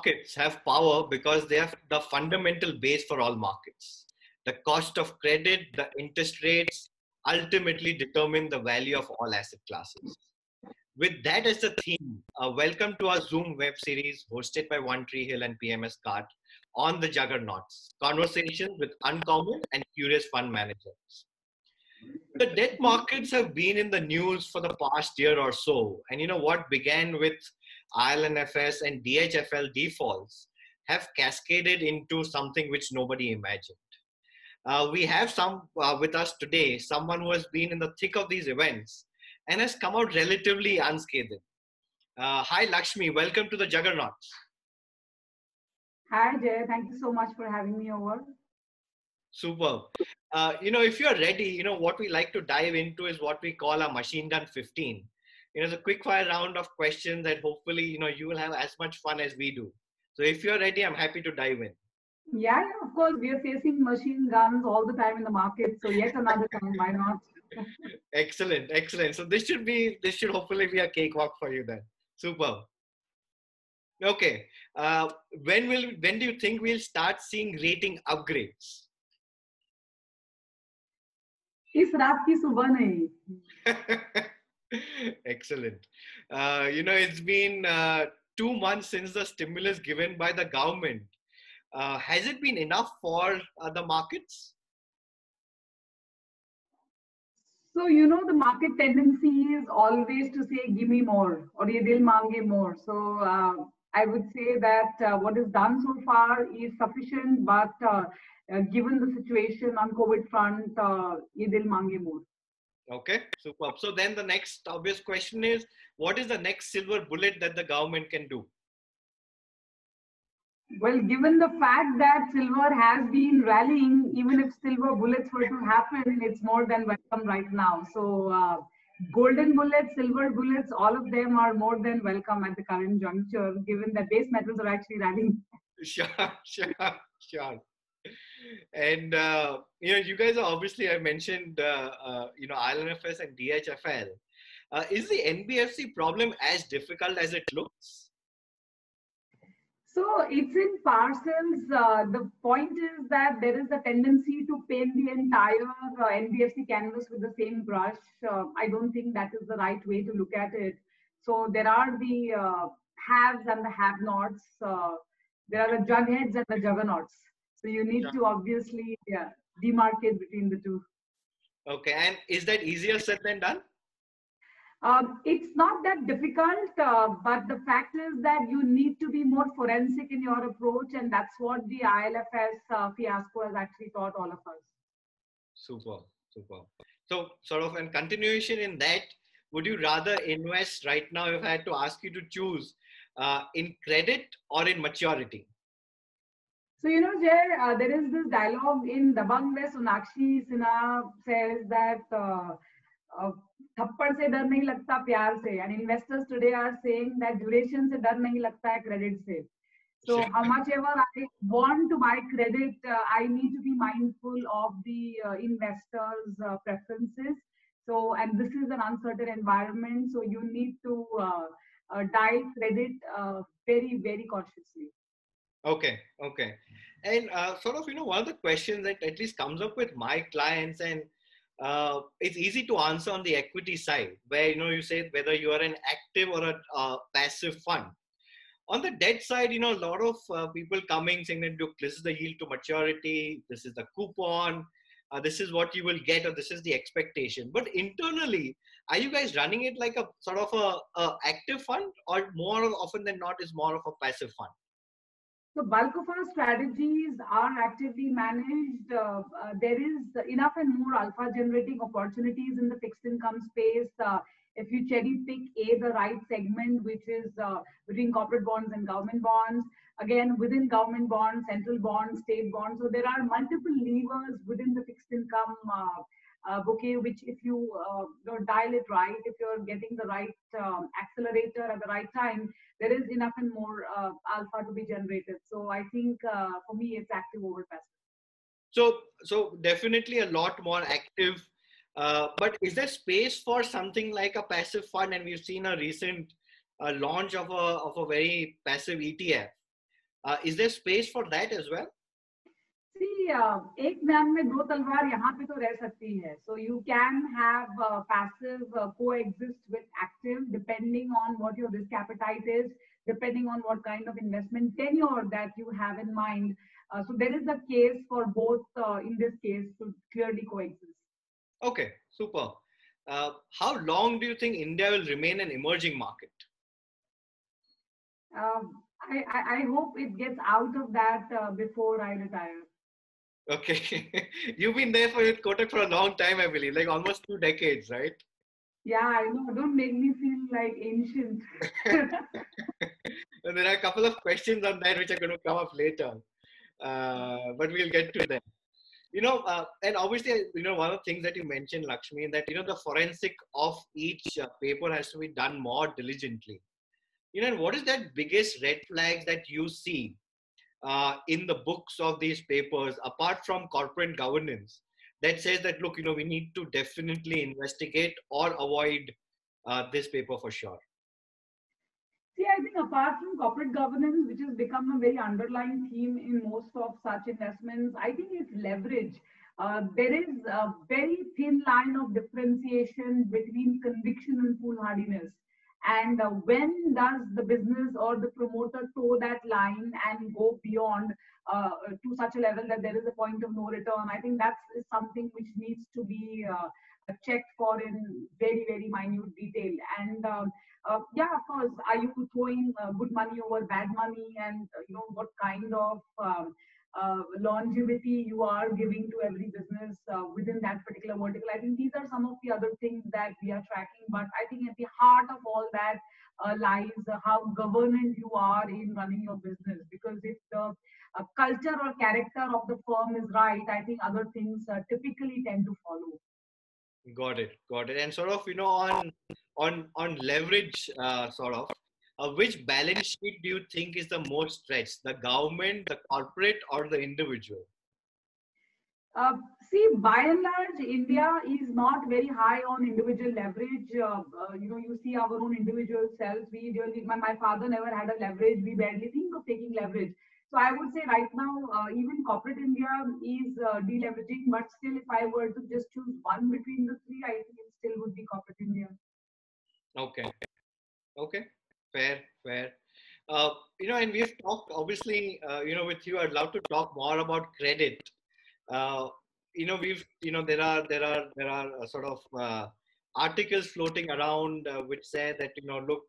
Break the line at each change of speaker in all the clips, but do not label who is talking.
markets have power because they have the fundamental base for all markets. The cost of credit, the interest rates ultimately determine the value of all asset classes. With that as the theme, welcome to our Zoom web series hosted by One Tree Hill and PMS Card on the Juggernauts, conversations with uncommon and curious fund managers. The debt markets have been in the news for the past year or so. And you know what began with ILNFS and DHFL defaults have cascaded into something which nobody imagined. We have some with us today, someone who has been in the thick of these events and has come out relatively unscathed. Hi, Lakshmi. Welcome to the Juggernauts.
Hi, Jay. Thank you so much for having me over.
Superb. If you're ready, what we like to dive into is what we call a machine gun 15. It's a quick fire round of questions that hopefully, you will have as much fun as we do. So if you're ready, I'm happy to dive in.
Yeah, of course. We are facing machine guns all the time in the market. So yet another time, why not?
Excellent. So this should hopefully be a cakewalk for you then. Superb. Okay. When do you think we'll start seeing rating upgrades?
इस रात की सुबह नहीं.
Excellent. It's been 2 months since the stimulus given by the government. Has it been enough for the markets?
So, the market tendency is always to say, give me more, or ye dil mange more. So, I would say that what is done so far is sufficient, but given the situation on COVID front, ye dil mange more.
Okay, superb. So then the next obvious question is, what is the next silver bullet that the government can do?
Well, given the fact that silver has been rallying, even if silver bullets were to happen, it's more than welcome right now. So golden bullets, silver bullets, all of them are more than welcome at the current juncture, given that base metals are actually rallying.
Sure. And, you guys are obviously, I mentioned, ILNFS and DHFL. Is the NBFC problem as difficult as it looks?
So it's in parcels. The point is that there is a tendency to paint the entire NBFC canvas with the same brush. I don't think that is the right way to look at it. So there are the haves and the have-nots. There are the jugheads and the juggernauts. So you need to obviously demarcate between the two.
Okay, and is that easier said than done?
It's not that difficult, but the fact is that you need to be more forensic in your approach, and that's what the ILFS fiasco has actually taught all of us.
Super. So, sort of in continuation in that, would you rather invest right now, if I had to ask you to choose, in credit or in maturity?
So, Jay, there is this dialogue in Dabang where Sonakshi Sinha says that थप्पड़ से डर नहीं लगता प्यार से, and investors today are saying that duration से डर नहीं लगता है credit से. So how much ever I want to buy credit, I need to be mindful of the investors' preferences. So, and this is an uncertain environment, so you need to dial credit very, very cautiously.
Okay. And sort of, one of the questions that at least comes up with my clients, and it's easy to answer on the equity side, where you say whether you are an active or a passive fund. On the debt side, a lot of people coming saying that, look, this is the yield to maturity, this is the coupon, this is what you will get, or this is the expectation. But internally, are you guys running it like a sort of a active fund, or more often than not is more of a passive fund?
The bulk of our strategies are actively managed. There is enough and more alpha generating opportunities in the fixed income space. If you cherry pick the right segment, which is between corporate bonds and government bonds, again, within government bonds, central bonds, state bonds. So there are multiple levers within the fixed income bouquet, which if you dial it right, if you're getting the right accelerator at the right time, there is enough and more alpha to be generated. So I think for me, it's active over passive.
So definitely a lot more active. But is there space for something like a passive fund? And we've seen a recent launch of a very passive ETF. Is there space for that as well?
See, एक म्यान में दो तलवार यहाँ पे तो रह सकती है. So you can have passive coexist with active depending on what your risk appetite is, depending on what kind of investment tenure that you have in mind. So there is a case for both in this case to clearly coexist.
Okay, super. How long do you think India will remain an emerging market?
I hope it gets out of that before I retire.
Okay. You've been there with Kotak for a long time, I believe, like almost 2 decades, right?
Yeah, I know. Don't make me feel like ancient.
There are a couple of questions on that which are going to come up later, but we'll get to them. And obviously, one of the things that you mentioned, Lakshmi, that, the forensic of each paper has to be done more diligently. And what is that biggest red flags that you see in the books of these papers, apart from corporate governance, that says that, look, we need to definitely investigate or avoid this paper for sure?
See, I think apart from corporate governance, which has become a very underlying theme in most of such investments, I think it's leverage. There is a very thin line of differentiation between conviction and foolhardiness. And when does the business or the promoter toe that line and go beyond to such a level that there is a point of no return? I think that's something which needs to be checked for in very, very minute detail. And yeah, of course, are you throwing good money over bad money, and what kind of longevity you are giving to every business within that particular vertical? I think these are some of the other things that we are tracking. But I think at the heart of all that lies how governant you are in running your business. Because if the culture or character of the firm is right, I think other things typically tend to follow.
Got it. And sort of, on leverage, which balance sheet do you think is the most stretched? The government, the corporate, or the individual?
See, by and large, India is not very high on individual leverage. You see our own individual selves. My father never had a leverage. We barely think of taking leverage. So I would say right now, even corporate India is deleveraging. But still, if I were to just choose one between the three, I think it still would be corporate India.
Okay. Fair. And we've talked, obviously, with you, I'd love to talk more about credit. There are sort of articles floating around which say that, look,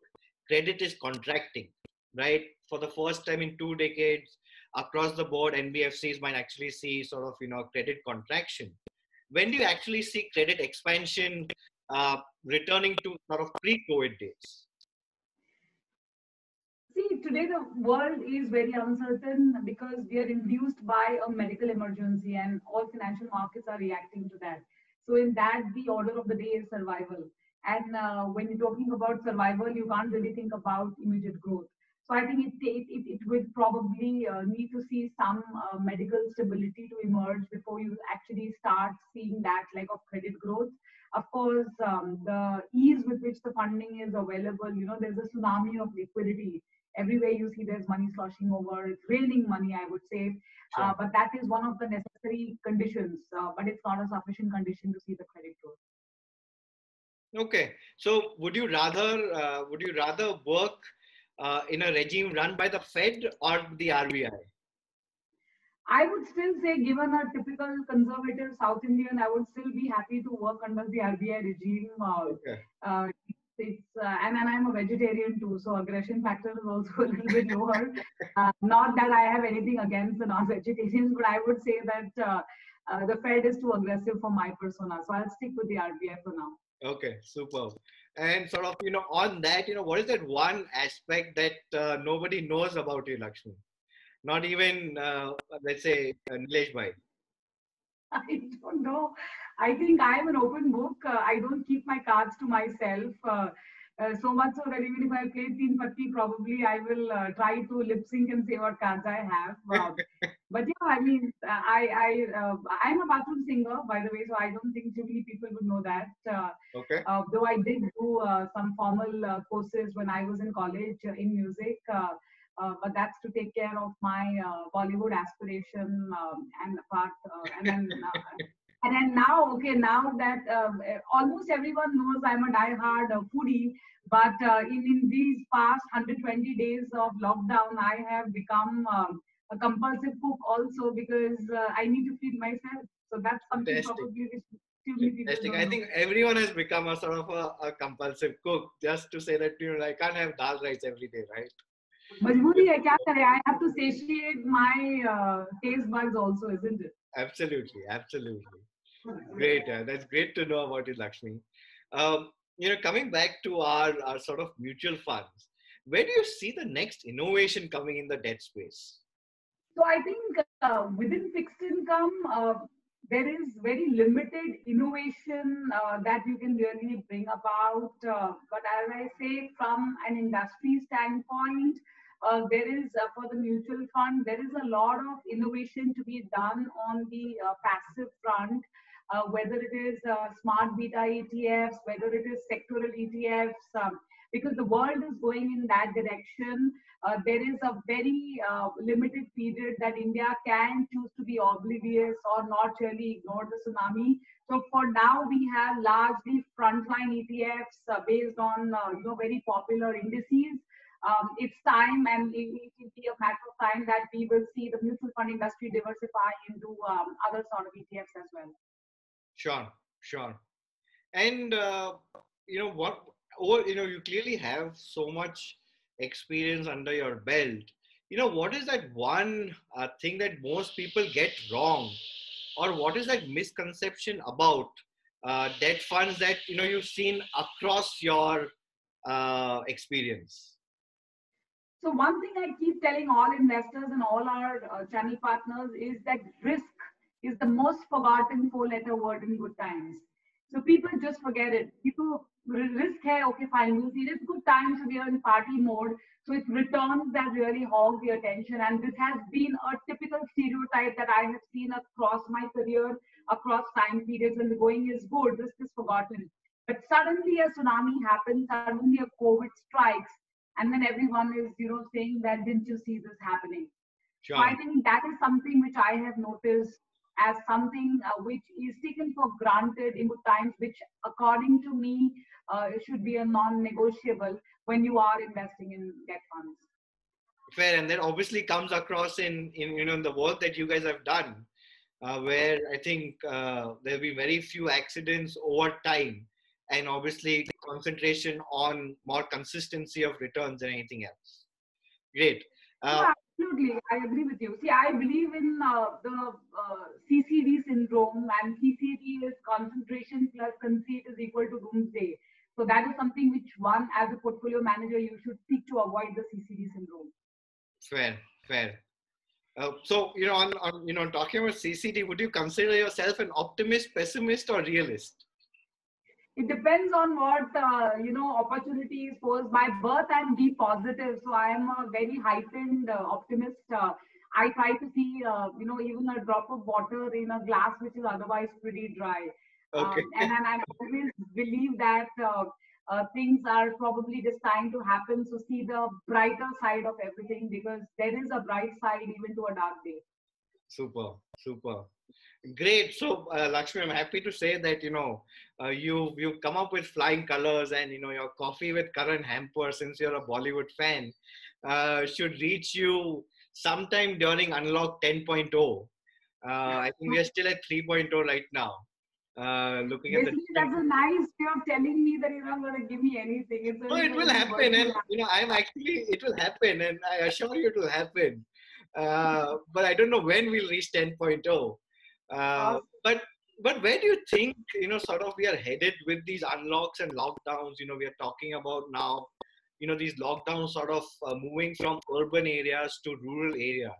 credit is contracting, right? For the first time in 2 decades, across the board, NBFCs might actually see sort of, credit contraction. When do you actually see credit expansion returning to sort of pre-COVID days?
See, today the world is very uncertain because we are induced by a medical emergency, and all financial markets are reacting to that. So in that, the order of the day is survival. And when you're talking about survival, you can't really think about immediate growth. So I think it would probably need to see some medical stability to emerge before you actually start seeing that like of credit growth. Of course, the ease with which the funding is available, there's a tsunami of liquidity. Everywhere you see there's money sloshing over. It's raining money, I would say.
Sure.
But that is one of the necessary conditions, but it's not a sufficient condition to see the credit growth.
Okay. So would you rather work in a regime run by the Fed or the RBI?
I would still say, given a typical conservative South Indian, I would still be happy to work under the RBI regime.
Okay.
And I'm a vegetarian too, so aggression factor is also a little bit lower. Not that I have anything against the non-vegetarians, but I would say that the Fed is too aggressive for my persona. So I'll stick with the RBI for now.
Okay, superb. And sort of, on that, what is that one aspect that nobody knows about you, Lakshmi? Not even, let's say, Nilesh Bhai.
I don't know. I think I am an open book. I don't keep my cards to myself. So much so that even if I play Teen Patti, probably I will try to lip sync and say what cards I have. But yeah, I mean, I'm a bathroom singer, by the way, so I don't think too many people would know that.
Okay.
Though I did do some formal courses when I was in college in music. but that's to take care of my Bollywood aspiration and apart. And then now, okay, now that almost everyone knows I'm a die-hard foodie, but in these past 120 days of lockdown, I have become a compulsive cook also because I need to feed myself. So that's something
Fantastic.
probably which too many people
Fantastic.
don't
I
know.
think everyone has become a sort of a compulsive cook just to say that, I can't have dal rice every day, right?
मजबूरी है क्या करें? I have to satiate my taste buds also, isn't it?
Absolutely. Absolutely. Great. That's great to know about it, Lakshmi. Coming back to our sort of mutual funds, where do you see the next innovation coming in the debt space?
So I think within fixed income, there is very limited innovation that you can really bring about. But as I say, from an industry standpoint, there is for the mutual fund, there is a lot of innovation to be done on the passive front. Whether it is smart beta ETFs, whether it is sectoral ETFs, because the world is going in that direction. There is a very limited period that India can choose to be oblivious or not really ignore the tsunami. So for now, we have largely frontline ETFs based on very popular indices. It's time, and it will be a matter of time that we will see the mutual fund industry diversify into other sort of ETFs as well.
Sure, sure. And what? Or you clearly have so much experience under your belt. What is that one thing that most people get wrong, or what is that misconception about debt funds that you've seen across your experience?
So one thing I keep telling all investors and all our channel partners is that risk is the most forgotten four-letter word in good times. So people just forget it. People risk hai, okay, fine, we'll see. It's good times, so we are in party mode. So it's returns that really hog the attention. And this has been a typical stereotype that I have seen across my career, across time periods. When the going is good, risk is forgotten. But suddenly a tsunami happens, suddenly a COVID strikes, and then everyone is saying that didn't you see this happening. So I
Sure.
think that is something which I have noticed as something which is taken for granted in good times, which according to me should be a non-negotiable when you are investing in debt funds.
Fair, and that obviously comes across in the work that you guys have done, where I think there'll be very few accidents over time, and obviously concentration on more consistency of returns than anything else. Great.
No,
Uh,
absolutely. I agree with you. See, I believe in the CCD syndrome, and CCD is concentration plus conceit is equal to doomsday. So that is something which one, as a portfolio manager, you should seek to avoid the CCD syndrome.
Fair, fair. So on talking about CCD, would you consider yourself an optimist, pessimist, or realist?
It depends on what opportunity is posed. By birth I'm be positive, so I am a very heightened optimist. I try to see even a drop of water in a glass which is otherwise pretty dry,
Okay.
and I always believe that things are probably destined to happen. So see the brighter side of everything, because there is a bright side even to a dark day.
Super, super. Great. So, Lakshmi, I'm happy to say that you've come up with flying colors, and your coffee with Karan Hamper, since you're a Bollywood fan, should reach you sometime during Unlock 10.0. I think we are still at 3.0 right now. Looking at the
Basically, that's a nice way of telling me that you're not going to give me anything. It's
no, it will
a
happen, and
virtual.
it will happen, and I assure you it will happen. But I don't know when we'll reach 10.0. But where do you think sort of we are headed with these unlocks and lockdowns? We are talking about now. These lockdowns sort of moving from urban areas to rural areas.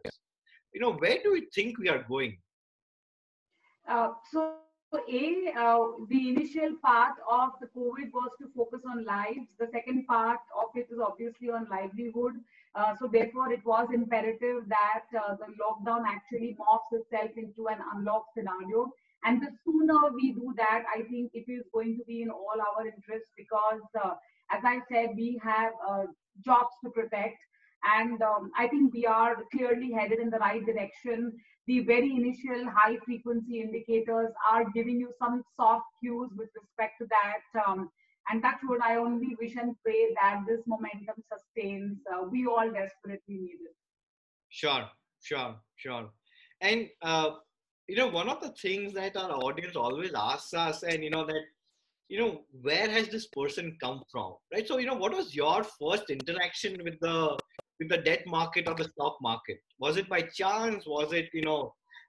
Where do we think we are going?
The initial part of the COVID was to focus on lives. The second part of it is obviously on livelihood. So therefore, it was imperative that the lockdown actually morphs itself into an unlock scenario. And the sooner we do that, I think it is going to be in all our interests, because, as I said, we have jobs to protect. And I think we are clearly headed in the right direction. The very initial high frequency indicators are giving you some soft cues with respect to that. And that's what I only wish and pray that this momentum sustains. We all desperately need it.
Sure, sure. And one of the things that our audience always asks us, and that where has this person come from, right? So what was your first interaction with the debt market or the stock market? Was it by chance? Was it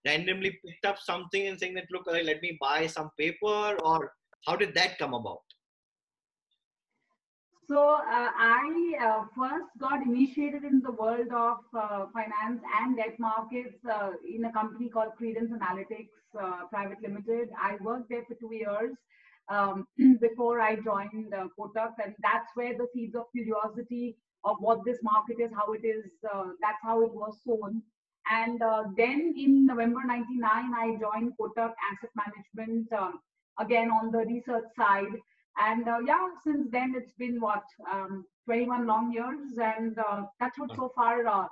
randomly picked up something and saying that, look, let me buy some paper, or how did that come about?
So I first got initiated in the world of finance and debt markets in a company called Credence Analytics Private Limited. I worked there for 2 years before I joined Kotak, and that's where the seeds of curiosity of what this market is, how it is, that's how it was sown. And then in November '99, I joined Kotak Asset Management, again on the research side. And yeah, since then it's been what, 21 long years, and that's what so far. I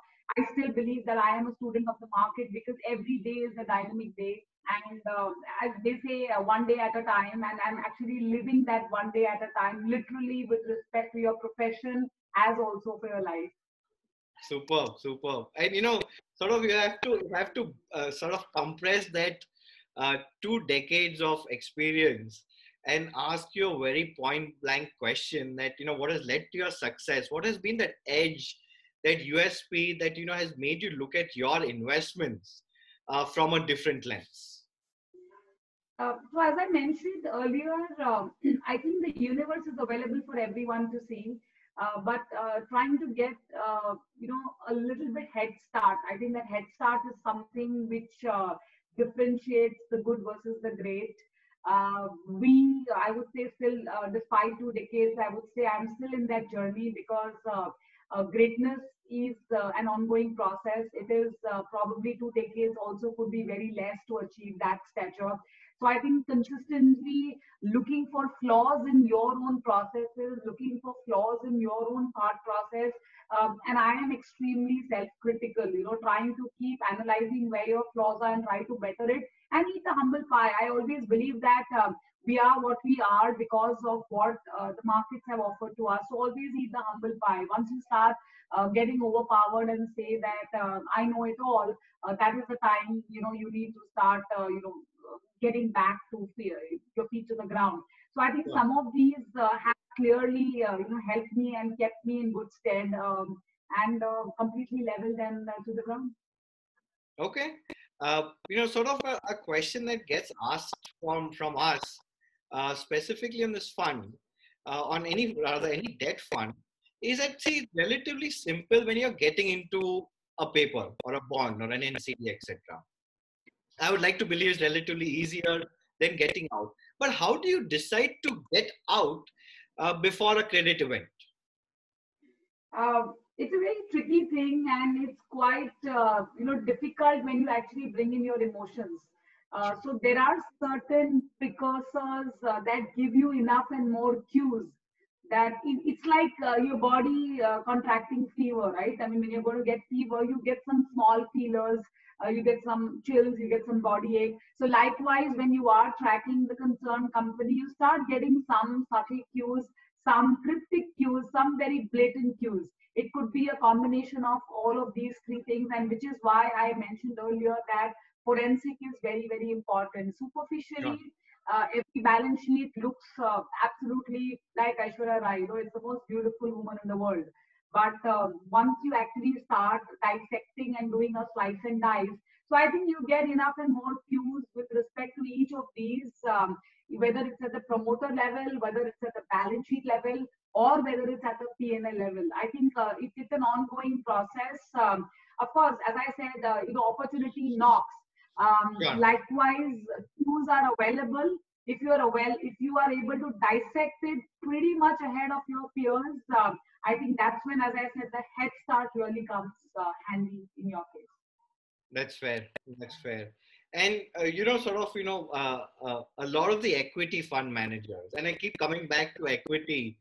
still believe that I am a student of the market because every day is a dynamic day, and as they say, one day at a time. And I'm actually living that one day at a time, literally, with respect to your profession as also for your life.
Superb. And sort of you have to sort of compress that 2 decades of experience and ask you a very point blank question that what has led to your success, what has been that edge, that USP that has made you look at your investments from a different lens.
So as I mentioned earlier, I think the universe is available for everyone to see, but trying to get a little bit head start. I think that head start is something which differentiates the good versus the great. I would say, still, despite 2 decades, I would say I'm still in that journey because greatness is an ongoing process. It is probably 2 decades also could be very less to achieve that stature. So I think consistently looking for flaws in your own processes, looking for flaws in your own thought process. And I am extremely self-critical, trying to keep analyzing where your flaws are and try to better it and eat the humble pie. I always believe that we are what we are because of what the markets have offered to us. So always eat the humble pie. Once you start getting overpowered and say that I know it all, that is the time you need to start getting back to your feet to the ground. So I think some of these have clearly helped me and kept me in good stead, and completely leveled them to the ground.
Okay. Sort of a question that gets asked from us, specifically on this fund, on any debt fund, is that, see, it's relatively simple when you're getting into a paper or a bond or an NCD, etc. I would like to believe it's relatively easier than getting out. But how do you decide to get out before a credit event?
It's a very tricky thing, and it's quite difficult when you actually bring in your emotions. So there are certain precursors that give you enough and more cues that it's like your body contracting fever, right? I mean, when you're going to get fever, you get some small feelers, you get some chills, you get some body ache. So likewise, when you are tracking the concerned company, you start getting some subtle cues, some cryptic cues, some very blatant cues. It could be a combination of all of these three things, and which is why I mentioned earlier that forensic is very, very important. Superficially, every balance sheet looks absolutely like Aishwarya Rai. It's the most beautiful woman in the world. But once you actually start dissecting and doing a slice and dice, so I think you get enough and more cues with respect to each of these, whether it's at the promoter level, whether it's at the balance sheet level, or whether it's at the P&L level. I think it's an ongoing process. Of course, as I said, opportunity knocks. Likewise, cues are available. If you are able to dissect it pretty much ahead of your peers, I think that's when, as I said, the head start really comes handy in your case.
That's fair. And a lot of the equity fund managers, and I keep coming back to equity,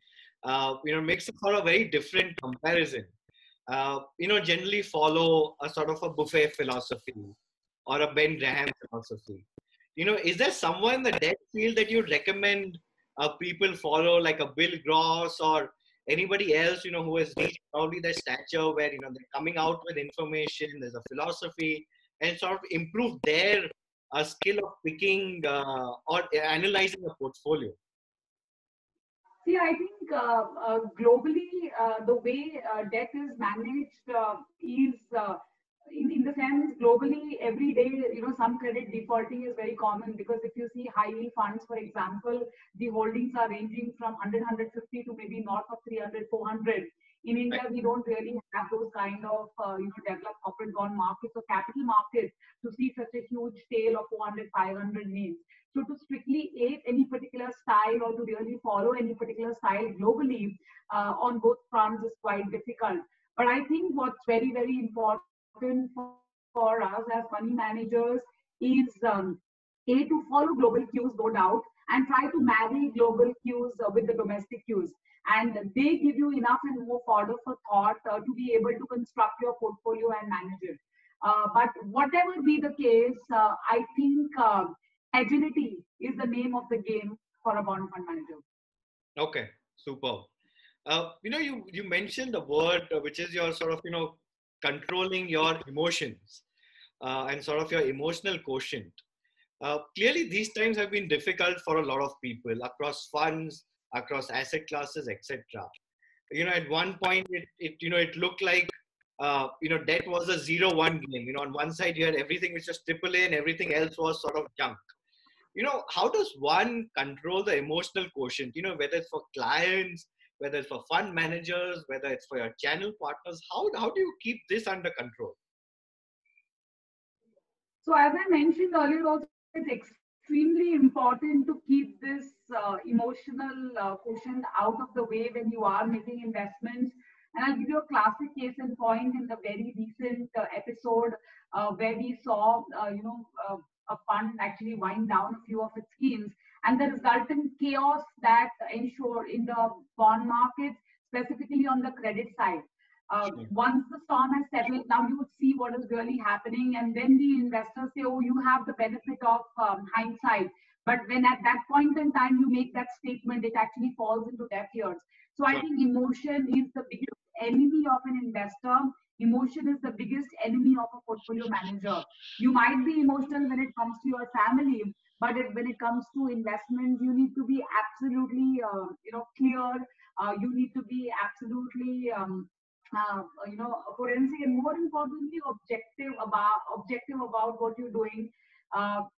makes it for a very different comparison. generally follow a sort of a buffet philosophy or a Ben Graham philosophy. Is there someone in the debt field that you recommend people follow, like a Bill Gross or anybody else, who has reached probably their stature where, they're coming out with information, there's a philosophy, and sort of improve their skill of picking or analyzing a portfolio?
See, I think globally, the way debt is managed is, in the sense, globally, every day, some credit defaulting is very common, because if you see high yield funds, for example, the holdings are ranging from 100, 150 to maybe north of 300, 400. In India, we don't really have those kind of, developed corporate bond markets or capital markets to see such a huge tail of 400, 500 names. So to strictly aid any particular style or to really follow any particular style globally on both fronts is quite difficult. But I think what's very, very important for us as money managers is to follow global cues, no doubt, and try to marry global cues with the domestic cues. And they give you enough and more fodder for thought to be able to construct your portfolio and manage it. But whatever be the case, I think agility is the name of the game for a bond fund manager.
Okay, super. You mentioned the word which is your sort of, controlling your emotions and sort of your emotional quotient. Clearly, these times have been difficult for a lot of people across funds, across asset classes, etc. At one point, it looked like, debt was a 0-1 game. On one side, you had everything which was AAA and everything else was sort of junk. How does one control the emotional quotient? Whether it's for clients, whether it's for fund managers, whether it's for your channel partners, how do you keep this under control?
So as I mentioned earlier, also it's extremely important to keep this emotional quotient out of the way when you are making investments. And I'll give you a classic case in point in the very recent episode where we saw, a fund actually wind down a few of its schemes, and the resultant chaos that ensured in the bond markets, specifically on the credit side. Once the storm has settled, now you would see what is really happening, and then the investors say, "Oh, you have the benefit of hindsight." But when at that point in time you make that statement, it actually falls into deaf ears. So I think emotion is the biggest enemy of an investor. Emotion is the biggest enemy of a portfolio manager. You might be emotional when it comes to your family, but when it comes to investment, you need to be absolutely, clear. You need to be absolutely, forensic, and more importantly, objective about what you're doing.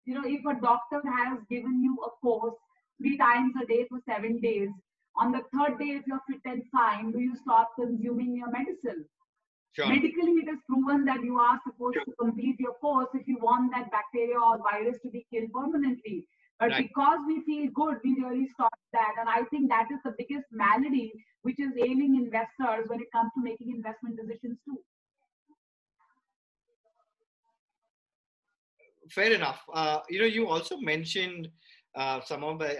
If a doctor has given you a course 3 times a day for 7 days, on the third day, if you're fit and fine, do you stop consuming your medicine?
Sure.
Medically, it is proven that you are supposed to complete your course if you want that bacteria or virus to be killed permanently. But
Right.
because we feel good, we really stop that. And I think that is the biggest malady which is ailing investors when it comes to making investment decisions too.
Fair enough. You also mentioned some of the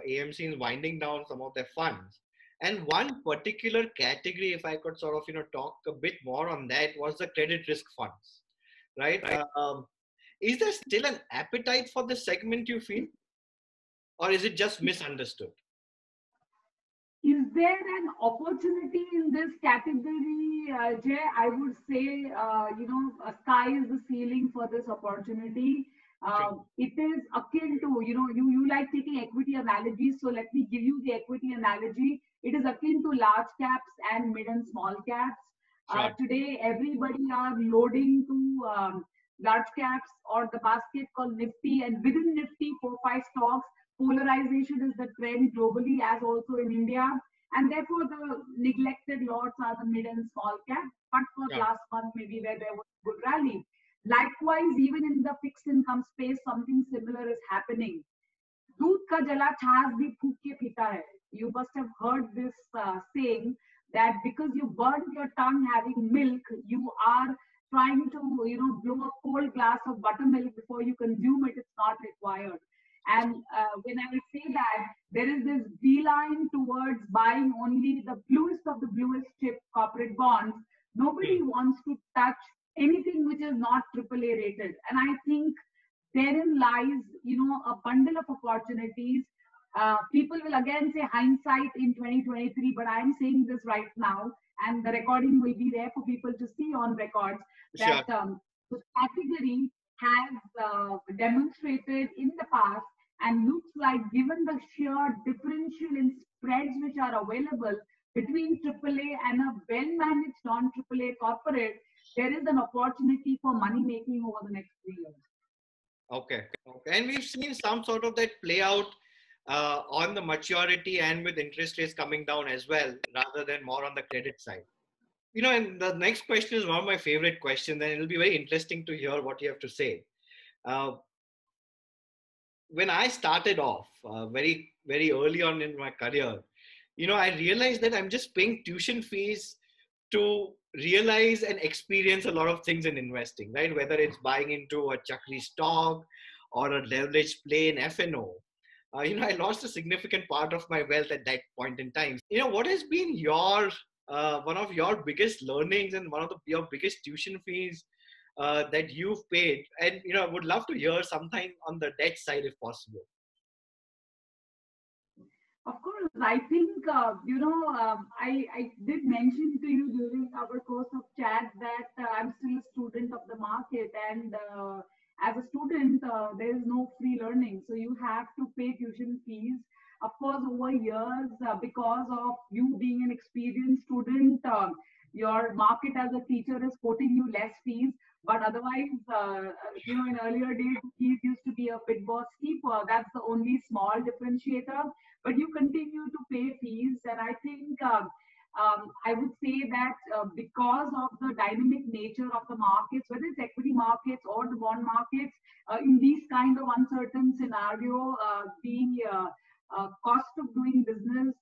AMCs winding down some of their funds. And one particular category, if I could sort of, talk a bit more on that, was the credit risk funds, right? Is there still an appetite for this segment, you feel? Or is it just misunderstood?
Is there an opportunity in this category, Jay? I would say, sky is the ceiling for this opportunity. It is akin to, you like taking equity analogies. So let me give you the equity analogy. It is akin to large caps and mid and small caps.
Sure.
Today, everybody are loading to large caps or the basket called Nifty, and within Nifty, 4-5 stocks. Polarization is the trend globally as also in India, and therefore the neglected lots are the mid and small cap. But for
Yeah.
last month, maybe where there was a good rally. Likewise, even in the fixed income space, something similar is happening. दूध का जला छाछ भी फूंक के पीता है. You must have heard this saying that because you burnt your tongue having milk, you are trying to, blow a cold glass of buttermilk before you consume it. It's not required. And when I say that, there is this beeline towards buying only the bluest of the bluest chip corporate bonds, Nobody wants to touch anything which is not AAA rated. And I think therein lies, a bundle of opportunities. People will again say hindsight in 2023, but I'm saying this right now, and the recording will be there for people to see on records
Sure.
that the category has demonstrated in the past and looks like, given the sheer differential in spreads which are available between AAA and a well-managed non-AAA corporate, there is an opportunity for money making over the next 3 years.
Okay. Okay. And we've seen some sort of that play out on the maturity and with interest rates coming down as well, rather than more on the credit side. And the next question is one of my favorite questions, and it'll be very interesting to hear what you have to say. Uh, when I started off very, very early on in my career, I realized that I'm just paying tuition fees to realize and experience a lot of things in investing, right? Whether it's buying into a Chakri stock or a leveraged play in FNO. I lost a significant part of my wealth at that point in time. What has been your one of your biggest learnings and one of your biggest tuition fees that you've paid? And I would love to hear sometime on the debt side if possible.
Of course, I think, I did mention to you during our course of chat that I'm still a student of the market. And as a student, there is no free learning. So you have to pay tuition fees. Of course, over years, because of you being an experienced student, your market as a teacher is quoting you less fees. But otherwise, in earlier days, fees used to be a bit more steeper. That's the only small differentiator, but you continue to pay fees. And I think I would say that because of the dynamic nature of the markets, whether it's equity markets or the bond markets, in these kind of uncertain scenario, the cost of doing business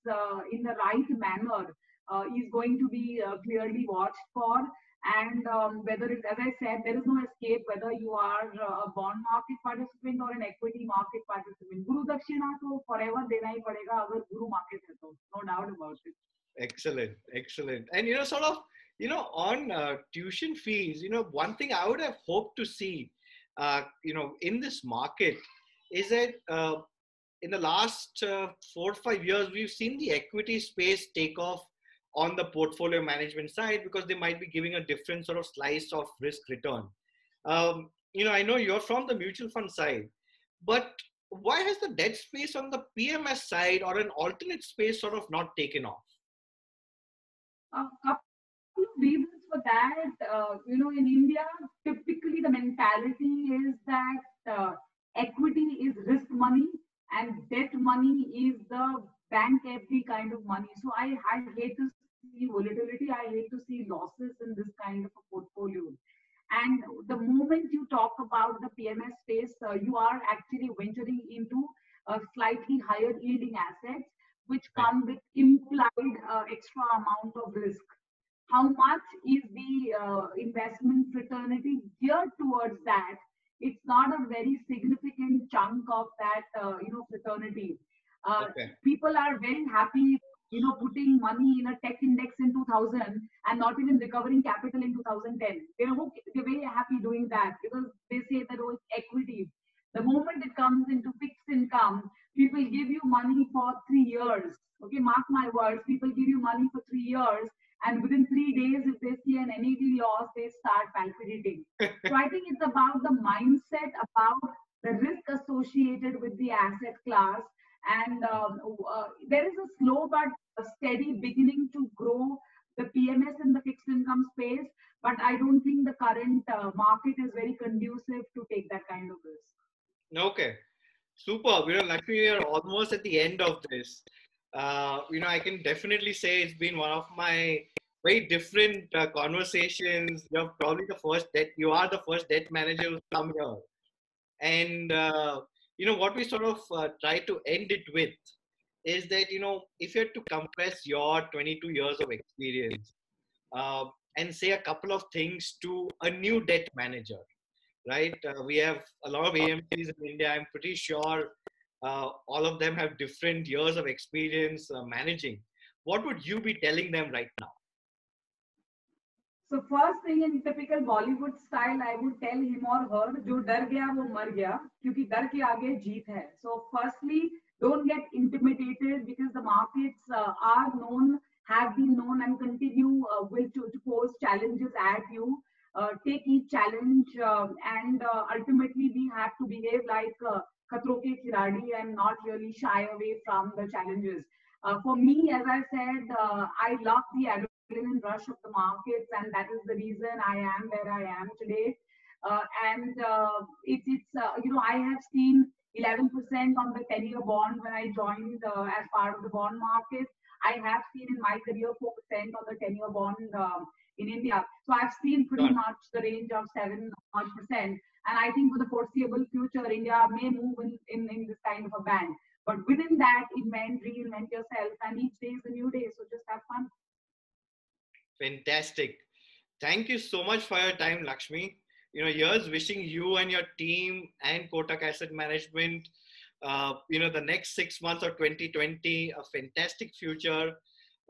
in the right manner is going to be clearly watched for. And whether it's, as I said, there is no escape whether you are a bond market participant or an equity market participant. Guru Dakshina to forever dena hi padega agar Guru market hai to, no doubt about it.
Excellent, excellent. And sort of, on tuition fees, one thing I would have hoped to see, in this market is that in the last 4 or 5 years, we've seen the equity space take off on the portfolio management side because they might be giving a different sort of slice of risk return. I know you're from the mutual fund side, but why has the debt space on the PMS side or an alternate space sort of not taken off?
A couple of reasons for that. In India, typically the mentality is that equity is risk money and debt money is the bank FD kind of money. So I hate to see volatility. I hate to see losses in this kind of a portfolio. And the moment you talk about the PMS space, you are actually venturing into a slightly higher yielding assets, which come with implied extra amount of risk. How much is the investment fraternity geared towards that? It's not a very significant chunk of that, fraternity. People are very happy, putting money in a tech index in 2000 and not even recovering capital in 2010. They're very happy doing that because they say that, oh, it's equity. The moment it comes into fixed income, people give you money for 3 years. Okay, mark my words, people give you money for 3 years, and within 3 days, if they see an NAV loss, they start palpitating. So I think it's about the mindset, about the risk associated with the asset class. And there is a slow but a steady beginning to grow the PMS in the fixed income space, but I don't think the current market is very conducive to take that kind of risk.
Okay, super. Lakshmi, we are almost at the end of this. I can definitely say it's been one of my very different conversations. You're probably you are the first debt manager who's come here. And, what we sort of try to end it with is that, if you had to compress your 22 years of experience and say a couple of things to a new debt manager, right? We have a lot of AMCs in India. I'm pretty sure all of them have different years of experience managing. What would you be telling them right now?
So first thing in typical Bollywood style, I would tell him or her, जो डर गया वो मर गया, क्योंकि डर के आगे जीत है. So firstly, don't get intimidated because the markets are known, have been known, and continue will to pose challenges at you. Take each challenge, and ultimately we have to behave like khatron ke khiladi and not really shy away from the challenges. For me, as I said, I love the adrenaline rush of the markets, and that is the reason I am where I am today. And I have seen 11% on the 10-year bond when I joined as part of the bond market. I have seen in my career 4% on the 10-year bond in India. So I've seen pretty much the range of 7%. And I think for the foreseeable future, India may move in this kind of a band. But within that, reinvent yourself, and each day is a new day. So just have fun.
Fantastic. Thank you so much for your time, Lakshmi. Here's wishing you and your team and Kotak Asset Management, the next 6 months of 2020, a fantastic future,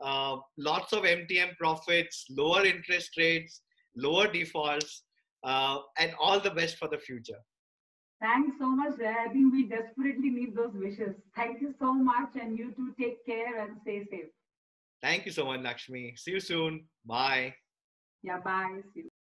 lots of MTM profits, lower interest rates, lower defaults, and all the best for the future.
Thanks so much, Jay. I think we desperately need those wishes. Thank you so much, and you too take care and stay safe.
Thank you so much, Lakshmi. See you soon. Bye.
Yeah, bye. See you.